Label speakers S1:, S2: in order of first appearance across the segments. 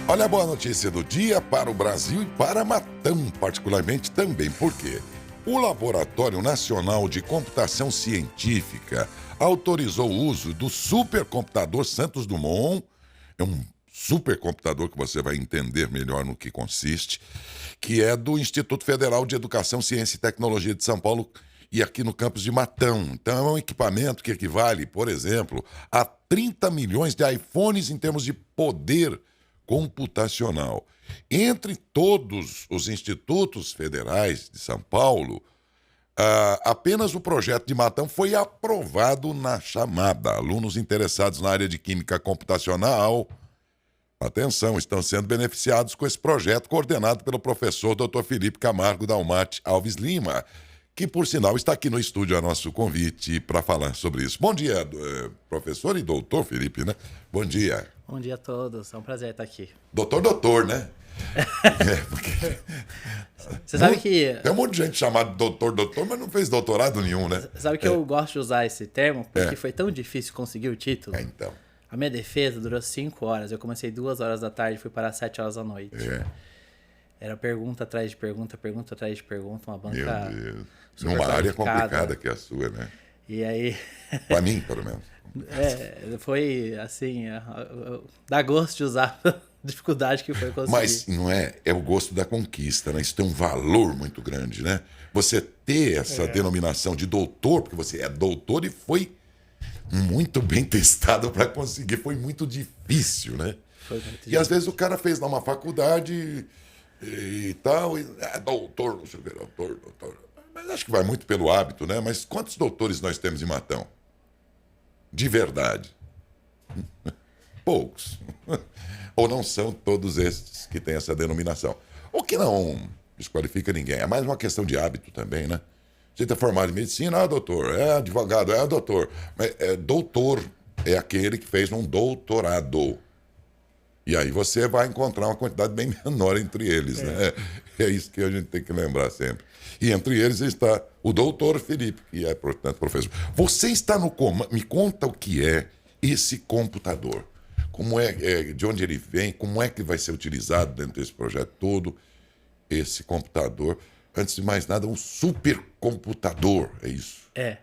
S1: Olha a boa notícia do dia para o Brasil e para Matão, particularmente também, porque o Laboratório Nacional de Computação Científica autorizou o uso do supercomputador Santos Dumont. É um supercomputador que você vai entender melhor no que consiste, que é do Instituto Federal de Educação, Ciência e Tecnologia de São Paulo e aqui no campus de Matão. Então é um equipamento que equivale, por exemplo, a 30 milhões de iPhones em termos de poder computacional. Entre todos os institutos federais de São Paulo, apenas o projeto de Matão foi aprovado na chamada. Alunos interessados na área de química computacional, atenção, estão sendo beneficiados com esse projeto coordenado pelo professor Dr. Felipe Camargo Dalmati Alves Lima, que, por sinal, está aqui no estúdio a nosso convite para falar sobre isso. Bom dia, professor e doutor Felipe, né? Bom dia.
S2: Bom dia a todos, é um prazer estar aqui.
S1: Doutor, né? Porque...
S2: Você sabe que...
S1: Tem um monte de gente chamada doutor, mas não fez doutorado nenhum, né?
S2: Sabe que eu gosto de usar esse termo porque foi tão difícil conseguir o título.
S1: Então.
S2: A minha defesa durou 5 horas, eu comecei 2 horas da tarde e fui parar 7 horas da noite. Era pergunta atrás de pergunta, pergunta atrás de pergunta, uma banca...
S1: Meu Deus. Numa área complicada que é a sua, né?
S2: E aí...
S1: Pra mim, pelo menos.
S2: Foi assim, dá gosto de usar a dificuldade que foi conseguir.
S1: Mas não é o gosto da conquista, né? Isso tem um valor muito grande, né? Você ter essa denominação de doutor, porque você é doutor e foi muito bem testado para conseguir, foi muito difícil, né?
S2: Foi muito difícil.
S1: E às vezes o cara fez numa faculdade e tal, e doutor, não sei o que, doutor. Mas acho que vai muito pelo hábito, né? Mas quantos doutores nós temos em Matão? De verdade. Poucos. Ou não são todos estes que têm essa denominação. O que não desqualifica ninguém. É mais uma questão de hábito também, né? Você está formado em medicina, doutor. É advogado, doutor. Mas doutor é aquele que fez um doutorado. E aí você vai encontrar uma quantidade bem menor entre eles, né? É isso que a gente tem que lembrar sempre. E entre eles está o doutor Felipe, que é, portanto, professor. Você está no comando. Me conta o que é esse computador. Como de onde ele vem, como é que vai ser utilizado dentro desse projeto todo, esse computador. Antes de mais nada, um supercomputador, é isso?
S2: É?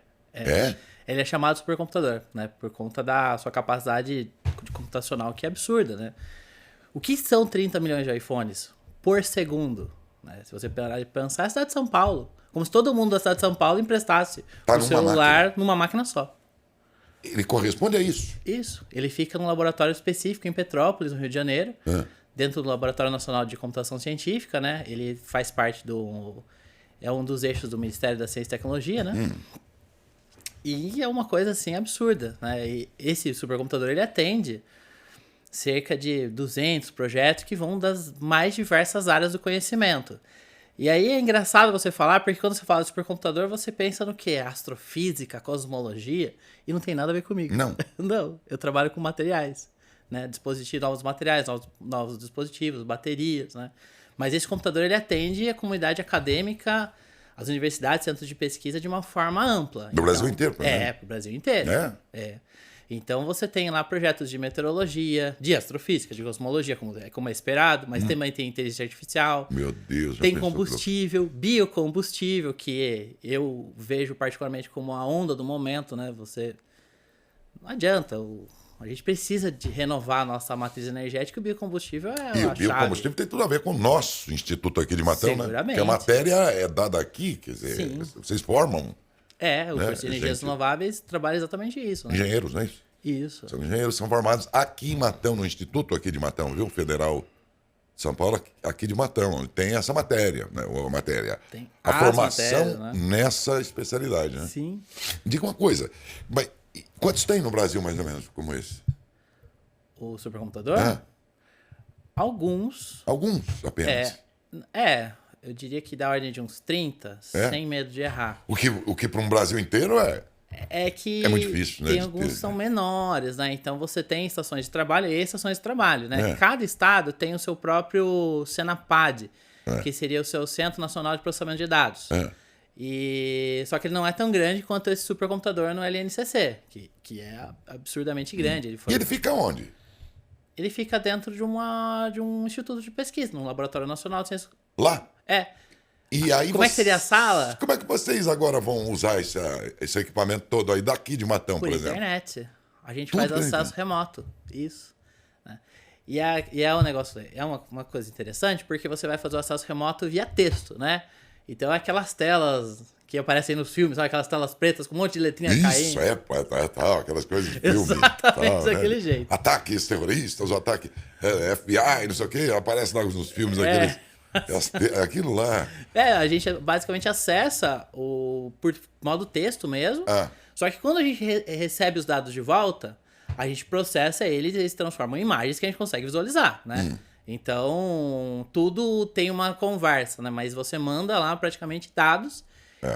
S2: Ele é chamado supercomputador, né? Por conta da sua capacidade computacional, que é absurda, né? O que são 30 milhões de iPhones por segundo? Né? Se você parar de pensar, é a cidade de São Paulo. Como se todo mundo da cidade de São Paulo emprestasse o celular numa máquina só.
S1: Ele corresponde a isso?
S2: Isso. Ele fica num laboratório específico em Petrópolis, no Rio de Janeiro, dentro do Laboratório Nacional de Computação Científica, né? Ele faz parte é um dos eixos do Ministério da Ciência e Tecnologia, né? E é uma coisa, assim, absurda, né? E esse supercomputador, ele atende cerca de 200 projetos que vão das mais diversas áreas do conhecimento. E aí é engraçado você falar, porque quando você fala de supercomputador, você pensa no quê? Astrofísica, cosmologia, e não tem nada a ver comigo.
S1: Não.
S2: Não, eu trabalho com materiais, né? Novos materiais, novos dispositivos, baterias, né? Mas esse computador, ele atende a comunidade acadêmica, as universidades, centros de pesquisa de uma forma ampla.
S1: Do Brasil inteiro, né?
S2: Pro Brasil inteiro. Então você tem lá projetos de meteorologia, de astrofísica, de cosmologia, como é esperado, mas também tem inteligência artificial.
S1: Meu Deus.
S2: Tem combustível, biocombustível, que eu vejo particularmente como a onda do momento, né? Não adianta, a gente precisa de renovar a nossa matriz energética, e o biocombustível é a chave.
S1: E o biocombustível tem tudo a ver com o nosso instituto aqui de Matão, né?
S2: Seguramente.
S1: Porque a matéria é dada aqui, quer dizer,
S2: Sim.
S1: Vocês formam...
S2: O curso de energias renováveis trabalha exatamente isso, né?
S1: Engenheiros, não é isso?
S2: Isso.
S1: São engenheiros, são formados aqui em Matão, no Instituto aqui de Matão, viu? Federal de São Paulo, aqui de Matão. Tem essa matéria, né?
S2: Tem
S1: a formação
S2: matérias, né?
S1: nessa especialidade, né?
S2: Sim.
S1: Diga uma coisa, mas quantos tem no Brasil, mais ou menos, como esse?
S2: O supercomputador? Alguns.
S1: Alguns apenas.
S2: Eu diria que da ordem de uns 30, sem medo de errar.
S1: O que para um Brasil inteiro
S2: É que
S1: é muito difícil, né?
S2: Tem alguns que são menores, né? Então você tem estações de trabalho e estações de trabalho, né? Cada estado tem o seu próprio Senapad, que seria o seu Centro Nacional de Processamento de Dados. Só que ele não é tão grande quanto esse supercomputador no LNCC, que é absurdamente grande.
S1: E ele fica onde?
S2: Ele fica dentro de um instituto de pesquisa, num laboratório nacional de ciências.
S1: Lá?
S2: É.
S1: E aí
S2: Como é que seria a sala?
S1: Como é que vocês agora vão usar esse equipamento todo aí daqui de Matão, por exemplo?
S2: Internet. A gente
S1: Tudo
S2: faz
S1: pela
S2: acesso
S1: internet.
S2: remoto. Isso. Né? E é um negócio, é uma coisa interessante, porque você vai fazer o acesso remoto via texto, né? Então aquelas telas que aparecem nos filmes, sabe? Aquelas telas pretas com um monte de letrinha
S1: Isso,
S2: caindo.
S1: tal, aquelas coisas de filme.
S2: Exatamente
S1: tal,
S2: daquele jeito.
S1: Ataques terroristas, o ataque FBI, não sei o quê, aparece lá nos filmes aqueles. Aquilo lá.
S2: A gente basicamente acessa por modo texto mesmo.
S1: Ah.
S2: Só que quando a gente recebe os dados de volta, a gente processa eles e eles se transformam em imagens que a gente consegue visualizar, né? Então, tudo tem uma conversa, né? Mas você manda lá praticamente dados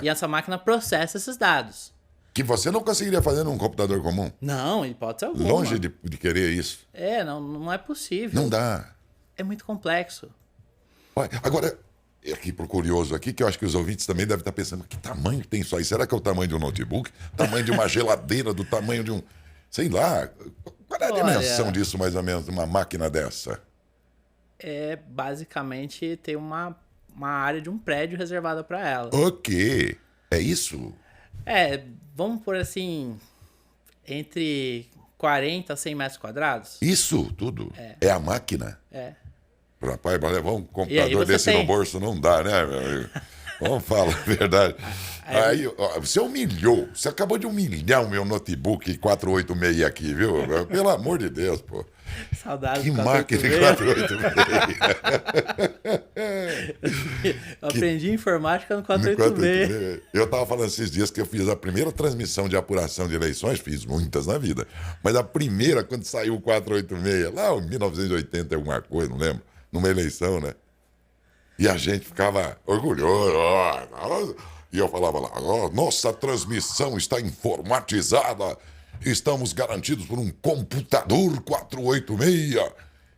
S2: e essa máquina processa esses dados.
S1: Que você não conseguiria fazer num computador comum.
S2: Não, em hipótese alguma.
S1: Longe de querer isso.
S2: Não é possível.
S1: Não dá.
S2: É muito complexo.
S1: Agora, aqui pro curioso aqui, que eu acho que os ouvintes também devem estar pensando, que tamanho tem isso aí? Será que é o tamanho de um notebook? Tamanho de uma geladeira, do tamanho de um... Sei lá. Qual é a dimensão disso, mais ou menos, de uma máquina dessa?
S2: Basicamente tem uma área de um prédio reservada para ela.
S1: O quê? É isso?
S2: Vamos por assim, entre 40 a 100 metros quadrados.
S1: Isso tudo? É a máquina? Rapaz, para levar um computador desse no bolso não dá, né, meu amigo? Vamos falar a verdade. Aí, ó, você humilhou. Você acabou de humilhar o meu notebook 486 aqui, viu? Pelo amor de Deus, pô.
S2: Saudades.
S1: Que máquina de 486.
S2: Aprendi informática no 486.
S1: Eu tava falando esses dias que eu fiz a primeira transmissão de apuração de eleições, fiz muitas na vida, mas a primeira, quando saiu o 486, lá em 1980 alguma coisa, não lembro, numa eleição, né? E a gente ficava orgulhoso. E eu falava lá, nossa transmissão está informatizada, estamos garantidos por um computador 486.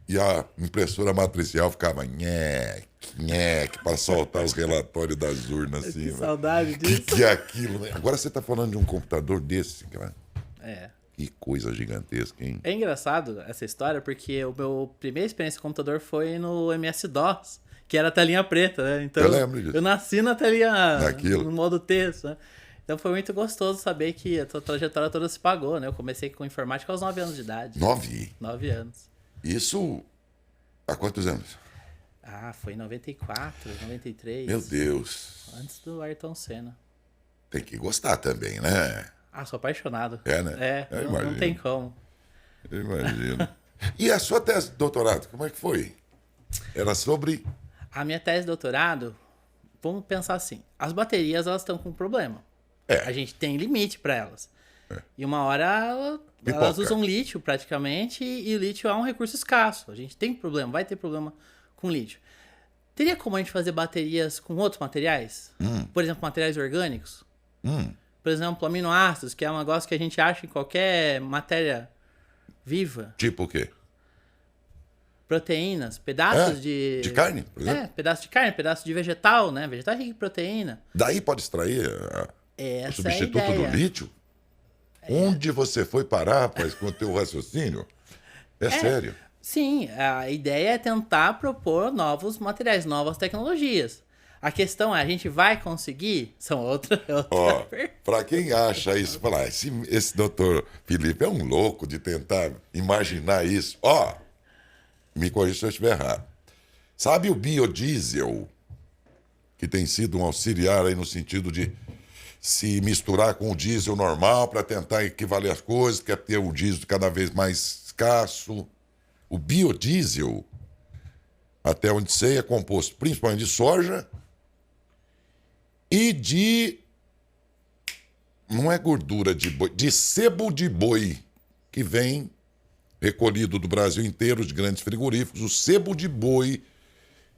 S1: E a impressora matricial ficava nheque, para soltar os relatórios das urnas. Assim,
S2: que saudade disso.
S1: Que é aquilo, né? Agora você está falando de um computador desse, cara. Que coisa gigantesca, hein?
S2: É engraçado essa história, porque o meu primeira experiência com computador foi no MS-DOS, que era a telinha preta, né? Então,
S1: eu lembro disso.
S2: Eu nasci na telinha,
S1: naquilo.
S2: no modo texto, né? Então foi muito gostoso saber que a trajetória toda se pagou, né? Eu comecei com informática aos 9 anos de idade.
S1: 9?
S2: 9 anos.
S1: Isso há quantos anos?
S2: Foi em 94, 93.
S1: Meu Deus.
S2: Antes do Ayrton Senna.
S1: Tem que gostar também, né?
S2: Sou apaixonado.
S1: Né?
S2: Não tem como.
S1: Eu imagino. E a sua tese de doutorado, como é que foi? Era sobre...
S2: A minha tese de doutorado, vamos pensar assim, as baterias elas estão com problema. A gente tem limite para elas. E uma hora elas usam lítio praticamente e o lítio é um recurso escasso. A gente tem problema, vai ter problema com lítio. Teria como a gente fazer baterias com outros materiais? Por exemplo, materiais orgânicos? Por exemplo, aminoácidos, que é um negócio que a gente acha em qualquer matéria viva.
S1: Tipo o quê?
S2: Proteínas, pedaços de
S1: carne, por exemplo?
S2: Pedaço de carne, pedaço de vegetal, né? Vegetal é rico em proteína.
S1: Daí pode extrair o substituto do lítio? Onde você foi parar, rapaz, com o teu raciocínio? Sério.
S2: Sim, a ideia é tentar propor novos materiais, novas tecnologias. A questão é, a gente vai conseguir? São outra
S1: para quem acha isso, falar, esse doutor Felipe é um louco de tentar imaginar isso. Me corrija se eu estiver errado. Sabe o biodiesel, que tem sido um auxiliar aí no sentido de se misturar com o diesel normal para tentar equivaler as coisas, quer ter o diesel cada vez mais escasso. O biodiesel, até onde sei, é composto principalmente de soja e de... não é gordura de boi, de sebo de boi, que vem recolhido do Brasil inteiro, de grandes frigoríficos. O sebo de boi,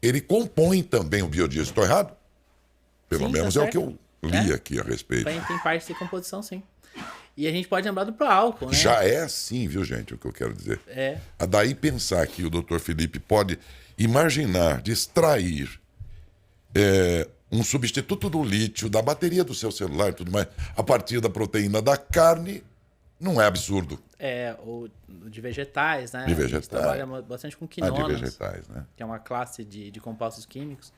S1: ele compõe também o biodiesel. Estou errado? Pelo menos é o que eu li aqui a respeito.
S2: Tem parte de composição, sim. E a gente pode lembrar do álcool, né?
S1: Já é assim, viu, gente, o que eu quero dizer. Daí pensar que o Dr. Felipe pode imaginar de extrair um substituto do lítio, da bateria do seu celular e tudo mais, a partir da proteína da carne, Não é absurdo.
S2: Ou de vegetais, né?
S1: De
S2: A gente
S1: vegetais.
S2: trabalha bastante com quinonas,
S1: De vegetais, né?
S2: que é uma classe de compostos químicos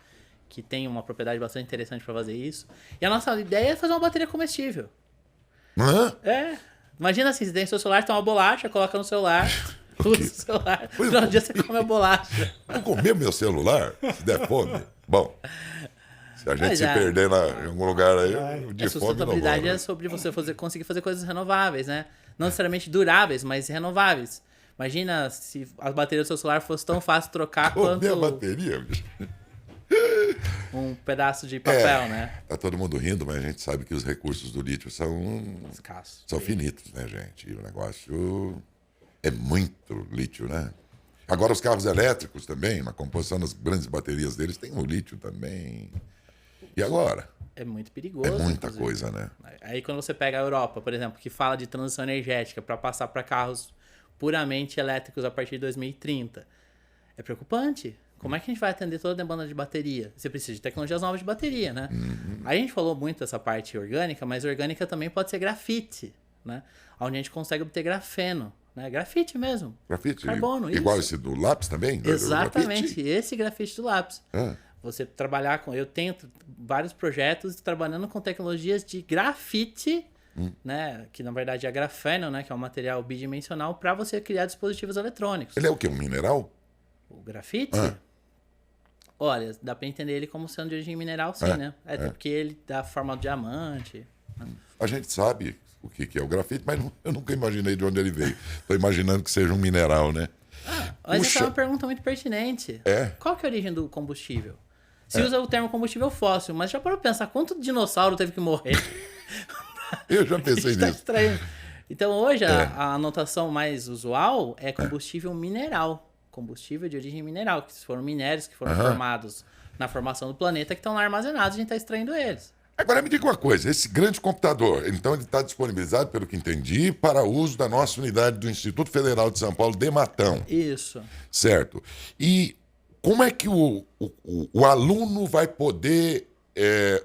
S2: que tem uma propriedade bastante interessante para fazer isso. E a nossa ideia é fazer uma bateria comestível.
S1: Hã?
S2: Imagina assim, você tem seu celular, tem uma bolacha, coloca no celular, usa o celular, no outro dia você come a bolacha.
S1: Vou comer meu celular, se der fome. Bom, se a gente se perder em algum lugar aí, de
S2: A
S1: fome não
S2: sustentabilidade
S1: vou, né?
S2: é sobre você conseguir fazer coisas renováveis, né? Não necessariamente duráveis, mas renováveis. Imagina se a bateria do seu celular fosse tão fácil trocar
S1: Comer a
S2: quanto
S1: bateria, bicho.
S2: um pedaço de papel, né?
S1: Tá todo mundo rindo, mas a gente sabe que os recursos do lítio
S2: Escasso.
S1: são finitos, né, gente? E o negócio é muito lítio, né? Agora os carros elétricos também, na composição das grandes baterias deles, tem o lítio também. E agora?
S2: É muito perigoso.
S1: É muita
S2: inclusive.
S1: coisa, né?
S2: Aí quando você pega a Europa, por exemplo, que fala de transição energética para passar para carros puramente elétricos a partir de 2030, é preocupante. Como é que a gente vai atender toda a demanda de bateria? Você precisa de tecnologias novas de bateria, né? Aí a gente falou muito dessa parte orgânica, mas orgânica também pode ser grafite, né? Onde a gente consegue obter grafeno, né? Grafite mesmo.
S1: Grafite?
S2: Carbono,
S1: igual
S2: isso.
S1: esse do lápis também?
S2: Exatamente, esse grafite do lápis.
S1: Ah.
S2: Você trabalhar com... Eu tenho vários projetos trabalhando com tecnologias de grafite, né? Que na verdade é grafeno, né? Que é um material bidimensional para você criar dispositivos eletrônicos.
S1: Ele é o quê? Um mineral?
S2: O grafite? Olha, dá para entender ele como sendo de origem mineral, sim, né? Até porque ele dá forma de diamante.
S1: A gente sabe o que é o grafite, mas eu nunca imaginei de onde ele veio. Estou imaginando que seja um mineral, né?
S2: Mas
S1: Puxa.
S2: essa é uma pergunta muito pertinente. Qual que é a origem do combustível? Se usa o termo combustível fóssil, mas já parou pra pensar quanto dinossauro teve que morrer?
S1: Eu já pensei
S2: Tá
S1: nisso.
S2: estranho. Então hoje a anotação mais usual é combustível mineral. Combustível de origem mineral, que foram minérios que foram formados na formação do planeta, que estão lá armazenados, a gente está extraindo eles.
S1: Agora me diga uma coisa, esse grande computador, então ele está disponibilizado, pelo que entendi, para uso da nossa unidade do Instituto Federal de São Paulo de Matão.
S2: Isso.
S1: Certo. E como é que o aluno vai poder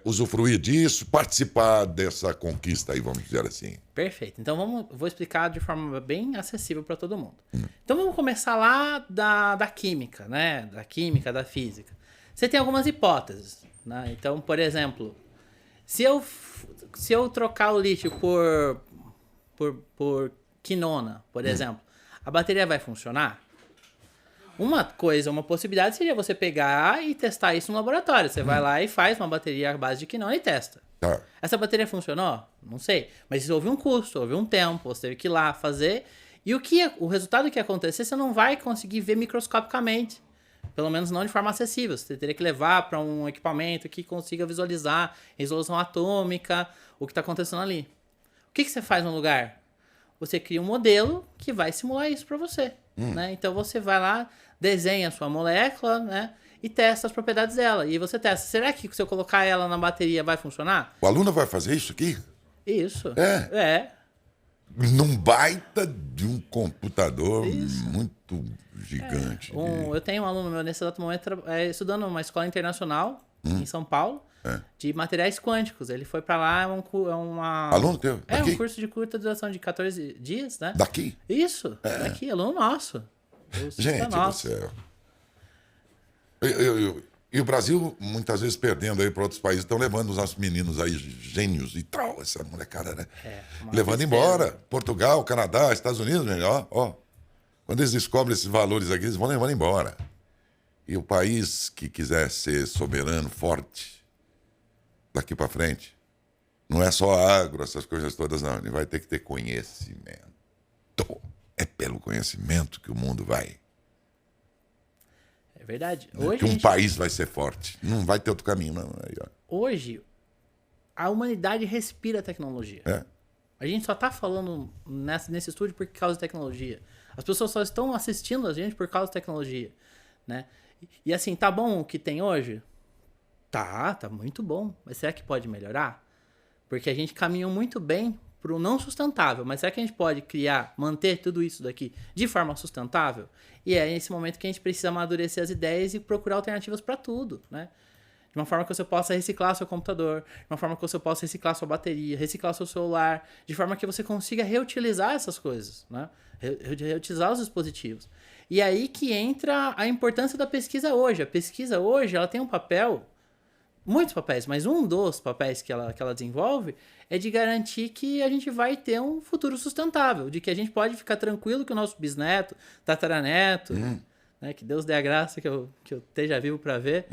S1: usufruir disso, participar dessa conquista aí, vamos dizer assim?
S2: Perfeito. Então vou explicar de forma bem acessível para todo mundo. Então vamos começar lá da química, né? Da química, da física. Você tem algumas hipóteses, né? Então, por exemplo, se eu trocar o lítio por quinona, por exemplo, a bateria vai funcionar? Uma possibilidade seria você pegar e testar isso no laboratório. Você vai lá e faz uma bateria à base de quinona e testa.
S1: Tá.
S2: Essa bateria funcionou? Não sei. Mas houve um custo, houve um tempo, você teve que ir lá fazer. E o resultado que ia acontecer, você não vai conseguir ver microscopicamente. Pelo menos não de forma acessível. Você teria que levar para um equipamento que consiga visualizar resolução atômica, o que está acontecendo ali. O que você faz no lugar? Você cria um modelo que vai simular isso para você. Né? Então você vai lá, desenha a sua molécula, né? E testa as propriedades dela. E você testa. Será que se eu colocar ela na bateria vai funcionar?
S1: O aluno vai fazer isso aqui?
S2: Isso.
S1: É. Num baita de um computador muito gigante.
S2: Eu tenho um aluno meu nesse exato momento estudando numa escola internacional em São Paulo de materiais quânticos. Ele foi pra lá,
S1: Aluno teu? Daqui?
S2: um curso de curta duração de 14 dias, né?
S1: Daqui?
S2: Isso, daqui, aluno nosso.
S1: Gente do céu. E o Brasil, muitas vezes, perdendo aí para outros países, estão levando os nossos meninos aí, gênios e tal, essa molecada, né? Levando embora. Portugal, Canadá, Estados Unidos, ó. Quando eles descobrem esses valores aqui, eles vão levando embora. E o país que quiser ser soberano, forte, daqui para frente, não é só agro, essas coisas todas, não. Ele vai ter que ter conhecimento. É pelo conhecimento que o mundo vai.
S2: É verdade. Hoje
S1: Que um país vai ser forte. Não vai ter outro caminho, não. Aí, ó.
S2: Hoje, a humanidade respira tecnologia. A gente só tá falando nesse estúdio por causa da tecnologia. As pessoas só estão assistindo a gente por causa da tecnologia, né? E assim, tá bom o que tem hoje? Tá muito bom. Mas será que pode melhorar? Porque a gente caminhou muito bem pro não sustentável. Mas será que a gente pode manter tudo isso daqui de forma sustentável? E é nesse momento que a gente precisa amadurecer as ideias e procurar alternativas para tudo, né? De uma forma que você possa reciclar seu computador, de uma forma que você possa reciclar sua bateria, reciclar seu celular, de forma que você consiga reutilizar essas coisas, né? Reutilizar os dispositivos. E aí que entra a importância da pesquisa hoje. A pesquisa hoje, ela tem um papel, muitos papéis, mas um dos papéis que ela desenvolve é de garantir que a gente vai ter um futuro sustentável, de que a gente pode ficar tranquilo que o nosso bisneto, tataraneto, né, que Deus dê a graça que eu esteja vivo para ver,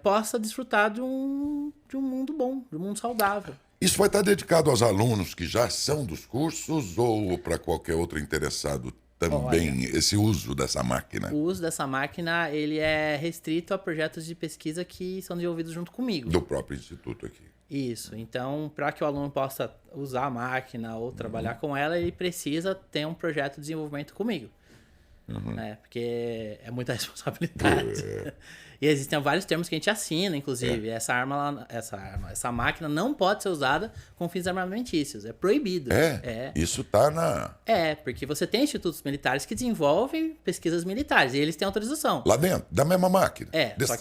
S2: possa desfrutar de um mundo bom, de um mundo saudável.
S1: Isso vai estar dedicado aos alunos que já são dos cursos ou para qualquer outro interessado também, esse uso dessa máquina?
S2: O uso dessa máquina, ele é restrito a projetos de pesquisa que são desenvolvidos junto comigo.
S1: Do próprio instituto aqui.
S2: Isso. Então, para que o aluno possa usar a máquina ou trabalhar com ela, ele precisa ter um projeto de desenvolvimento comigo. Né? Porque é muita responsabilidade. E existem vários termos que a gente assina, inclusive. Essa máquina não pode ser usada com fins armamentícios. É proibido.
S1: Isso tá na...
S2: porque você tem institutos militares que desenvolvem pesquisas militares. E eles têm autorização.
S1: Lá dentro, da mesma máquina.
S2: Dessa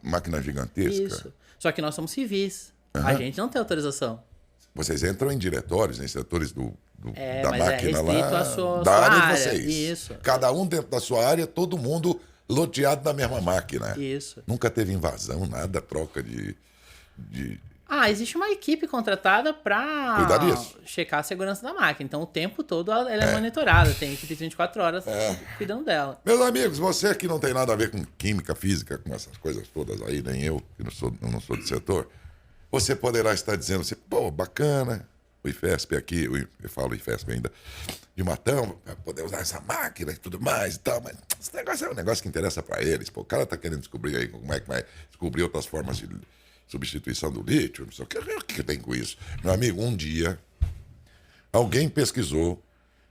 S1: máquina gigantesca.
S2: Isso. Só que nós somos civis. A gente não tem autorização.
S1: Vocês entram em diretórios, em setores da
S2: mas
S1: máquina lá,
S2: sua
S1: da área
S2: área.
S1: de vocês.
S2: Isso.
S1: Cada um dentro da sua área, todo mundo loteado na mesma máquina.
S2: Isso.
S1: Nunca teve invasão, nada, troca de...
S2: Existe uma equipe contratada para
S1: cuidar disso.
S2: Checar a segurança da máquina. Então, o tempo todo ela é monitorada. Tem equipe de 24 horas cuidando dela.
S1: Meus amigos, você que não tem nada a ver com química, física, com essas coisas todas aí, nem eu, que não sou do setor, você poderá estar dizendo assim, pô, bacana, o IFESP aqui, eu falo IFESP ainda, de Matão, para poder usar essa máquina e tudo mais e tal, mas esse negócio é um negócio que interessa para eles. Pô, o cara tá querendo descobrir aí como é que vai descobrir outras formas de substituição do lítio, não sei o que tem com isso. Meu amigo, um dia, alguém pesquisou,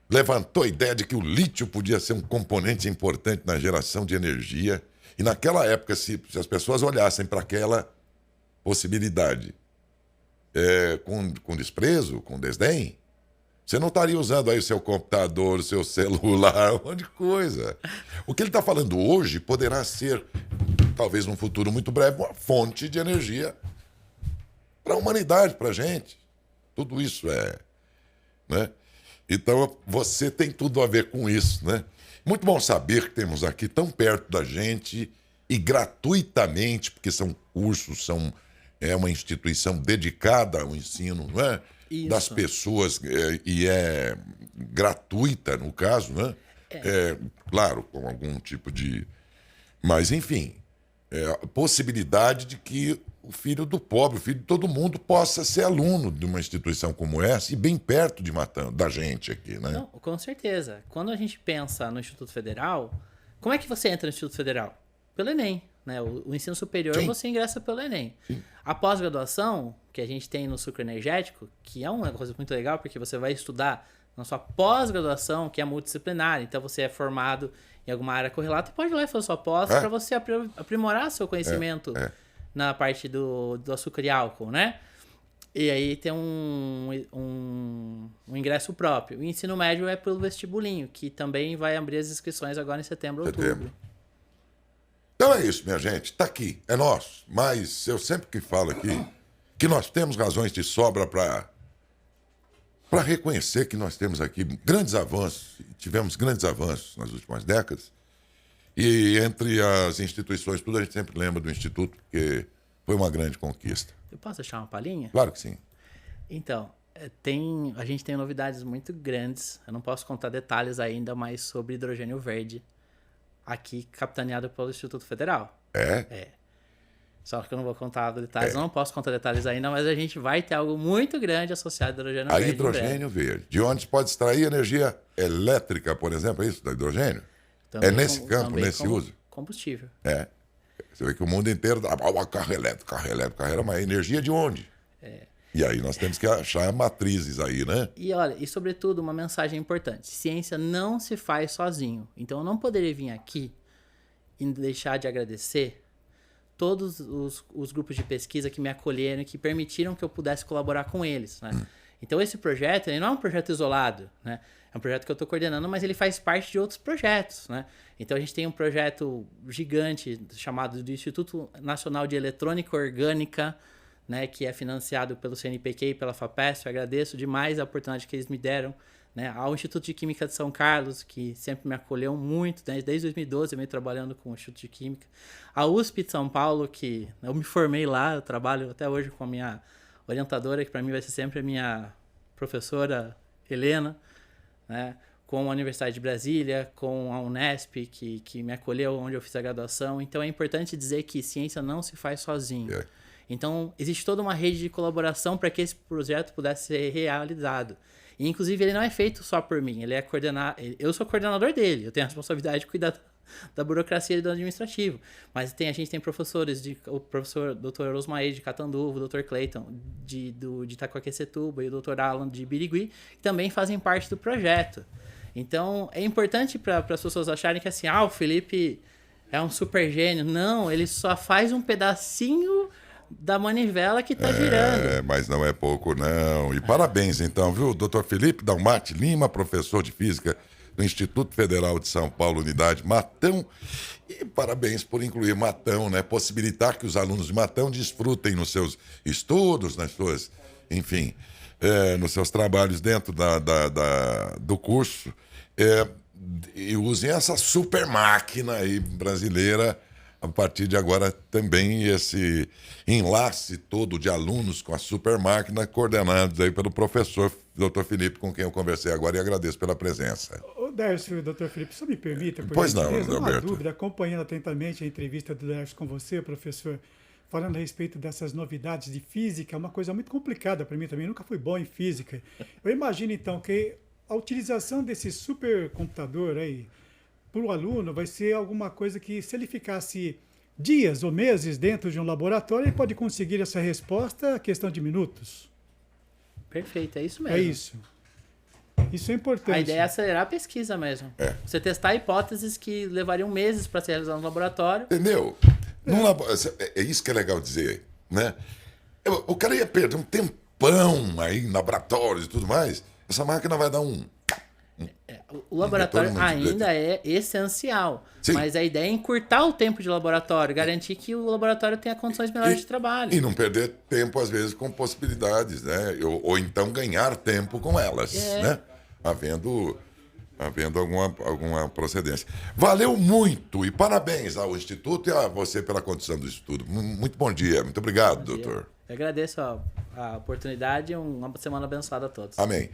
S1: levantou a ideia de que o lítio podia ser um componente importante na geração de energia, e naquela época, se as pessoas olhassem para aquela possibilidade com desprezo, com desdém, você não estaria usando aí o seu computador, o seu celular, um monte de coisa. O que ele está falando hoje poderá ser, talvez num futuro muito breve, uma fonte de energia para a humanidade, para a gente. Tudo isso né? Então, você tem tudo a ver com isso, né? Muito bom saber que temos aqui tão perto da gente e gratuitamente, porque são cursos, é uma instituição dedicada ao ensino, não é?
S2: Isso.
S1: Das pessoas, e é gratuita, no caso, né? Claro, com algum tipo de... Mas, enfim, a possibilidade de que o filho do pobre, o filho de todo mundo, possa ser aluno de uma instituição como essa e bem perto de Matão, da gente aqui, né?
S2: Não, com certeza. Quando a gente pensa no Instituto Federal, como é que você entra no Instituto Federal? Pelo Enem. Né? O ensino superior, sim, você ingressa pelo Enem. Sim. A pós-graduação, que a gente tem no sucro energético, que é uma coisa muito legal, porque você vai estudar na sua pós-graduação, que é multidisciplinar. Então, você é formado em alguma área correlata e pode ir lá e fazer sua pós para você aprimorar seu conhecimento na parte do açúcar e álcool, né? E aí tem um ingresso próprio. O ensino médio é pelo vestibulinho, que também vai abrir as inscrições agora em setembro, outubro.
S1: Então é isso, minha gente. Tá aqui, é nosso. Mas eu sempre que falo aqui que nós temos razões de sobra para reconhecer que nós temos aqui grandes avanços, tivemos grandes avanços nas últimas décadas. E entre as instituições, tudo a gente sempre lembra do Instituto, porque foi uma grande conquista.
S2: Eu posso deixar uma palhinha?
S1: Claro que sim.
S2: Então, a gente tem novidades muito grandes. Eu não posso contar detalhes ainda, mas sobre hidrogênio verde, aqui capitaneado pelo Instituto Federal.
S1: É?
S2: Só que eu não vou contar detalhes, não posso contar detalhes ainda, mas a gente vai ter algo muito grande associado ao hidrogênio verde.
S1: A hidrogênio verde. De onde se pode extrair energia elétrica, por exemplo, é isso, do hidrogênio?
S2: Também
S1: nesse campo, nesse uso?
S2: Combustível.
S1: Você vê que o mundo inteiro dá carro elétrico, mas energia de onde? E aí nós temos que achar matrizes aí, né?
S2: E olha, e sobretudo uma mensagem importante. Ciência não se faz sozinho. Então eu não poderia vir aqui e deixar de agradecer todos os grupos de pesquisa que me acolheram e que permitiram que eu pudesse colaborar com eles, né? Então esse projeto, ele não é um projeto isolado, né? É É um projeto que eu estou coordenando, mas ele faz parte de outros projetos, né? Então a gente tem um projeto gigante chamado do Instituto Nacional de Eletrônica Orgânica, né, que é financiado pelo CNPq e pela FAPESP. Eu agradeço demais a oportunidade que eles me deram, né, ao Instituto de Química de São Carlos, que sempre me acolheu muito, né, desde 2012 eu venho trabalhando com o Instituto de Química. A USP de São Paulo, que eu me formei lá, eu trabalho até hoje com a minha orientadora, que para mim vai ser sempre a minha professora Helena, né, com a Universidade de Brasília, com a Unesp, que me acolheu onde eu fiz a graduação. Então é importante dizer que ciência não se faz sozinho. Então existe toda uma rede de colaboração para que esse projeto pudesse ser realizado. E, inclusive, ele não é feito só por mim, ele é coordenado. Eu sou coordenador dele, eu tenho a responsabilidade de cuidar da burocracia e do administrativo. Mas a gente tem professores, o professor Dr. Osmaí de Catanduva, o Dr. Clayton de Itacoaquecetuba e o Dr. Alan de Birigui, que também fazem parte do projeto. Então, é importante para as pessoas acharem que assim, o Felipe é um super gênio. Não, ele só faz um pedacinho da manivela que está girando.
S1: Mas não é pouco, não. E parabéns, então, viu? Dr. Felipe Dalmati Lima, professor de Física do Instituto Federal de São Paulo, Unidade Matão. E parabéns por incluir Matão, né? Possibilitar que os alunos de Matão desfrutem nos seus estudos, nas suas, enfim, nos seus trabalhos dentro do curso, e usem essa super máquina aí brasileira. A partir de agora, também esse enlace todo de alunos com a super máquina, coordenados aí pelo professor Dr. Felipe, com quem eu conversei agora, e agradeço pela presença.
S3: Ô, Dércio, Dr. Felipe, só me permita, por
S1: pois não,
S3: uma
S1: Alberto.
S3: dúvida, acompanhando atentamente a entrevista do Dércio com você, professor, falando a respeito dessas novidades de física, é uma coisa muito complicada para mim também, nunca fui bom em física. Eu imagino, então, que a utilização desse supercomputador aí para o aluno vai ser alguma coisa que, se ele ficasse dias ou meses dentro de um laboratório, ele pode conseguir essa resposta em questão de minutos.
S2: Perfeito, é isso mesmo.
S3: É isso. Isso é importante.
S2: A ideia é acelerar a pesquisa mesmo. Você testar hipóteses que levariam meses para ser realizadas no laboratório.
S1: Entendeu? É isso que é legal dizer, né? O cara ia perder um tempão aí em laboratórios e tudo mais. Essa máquina vai dar
S2: O laboratório ainda é essencial.
S1: Sim.
S2: Mas a ideia é encurtar o tempo de laboratório, garantir que o laboratório tenha condições melhores de trabalho.
S1: E não perder tempo, às vezes, com possibilidades, né? Ou então ganhar tempo com elas, né? Havendo alguma procedência. Valeu muito e parabéns ao Instituto e a você pela condução do estudo. Muito bom dia. Muito obrigado, doutor.
S2: Eu agradeço a oportunidade e uma semana abençoada a todos.
S1: Amém.